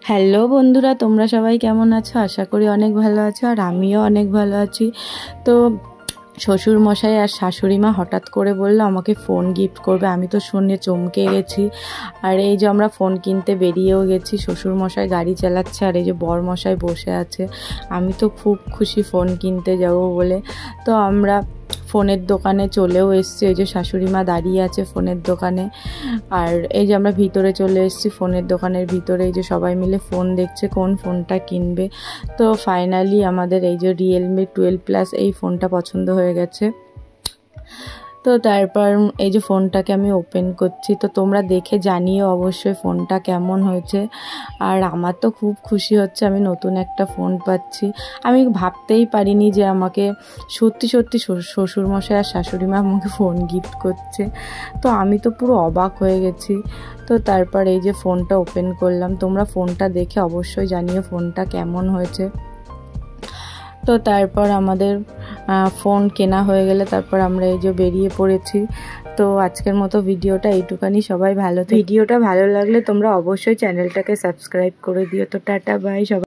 Hello বন্ধুরা, তোমরা সবাই কেমন আছো? আশা করি অনেক ভালো আছো, আর আমিও অনেক ভালো আছি। তো শ্বশুর মশাই আর শাশুড়ি মা হঠাৎ করে বললো আমাকে ফোন গিফট করবে। আমি তো শুনে চমকে গেছি। আর এই যে আমরা ফোন কিনতে বেরিয়েও গেছি। শ্বশুর মশাই গাড়ি চালাচ্ছে আর এই যে বর মশাই বসে আছে। আমি তো খুব খুশি ফোন কিনতে যাব বলে। তো আমরা ফোনের দোকানে চলেও এসেছি। এই যে শাশুড়ি মা দাঁড়িয়ে আছে ফোনের দোকানে, আর এই যে আমরা ভিতরে চলে এসেছি ফোনের দোকানের ভিতরে। এই যে সবাই মিলে ফোন দেখছে কোন ফোনটা কিনবে। তো ফাইনালি আমাদের এই যে রিয়েলমি 12 প্লাস এই ফোনটা পছন্দ হয়ে গেছে। তো তারপর এই যে ফোনটাকে আমি ওপেন করছি। তো তোমরা দেখে জানিও অবশ্যই ফোনটা কেমন হয়েছে। আর আমার তো খুব খুশি হচ্ছে, আমি নতুন একটা ফোন পাচ্ছি। আমি ভাবতেই পারিনি যে আমাকে সত্যি সত্যি শ্বশুরমশাই আর শাশুড়ি মা আমাকে ফোন গিফট করছে। তো আমি তো পুরো অবাক হয়ে গেছি। তো তারপর এই যে ফোনটা ওপেন করলাম। তোমরা ফোনটা দেখে অবশ্যই জানিও ফোনটা কেমন হয়েছে। তো তারপর আমাদের ফোন কেনা হয়ে গেলে তারপর আমরা এই যে বেরিয়ে পড়েছি। তো আজকের মতো ভিডিওটা এইটুখানি। সবাই ভিডিওটা ভালো লাগলে তোমরা অবশ্যই চ্যানেলটাকে সাবস্ক্রাইব করে দিও। তো টাটা বাই সবাই।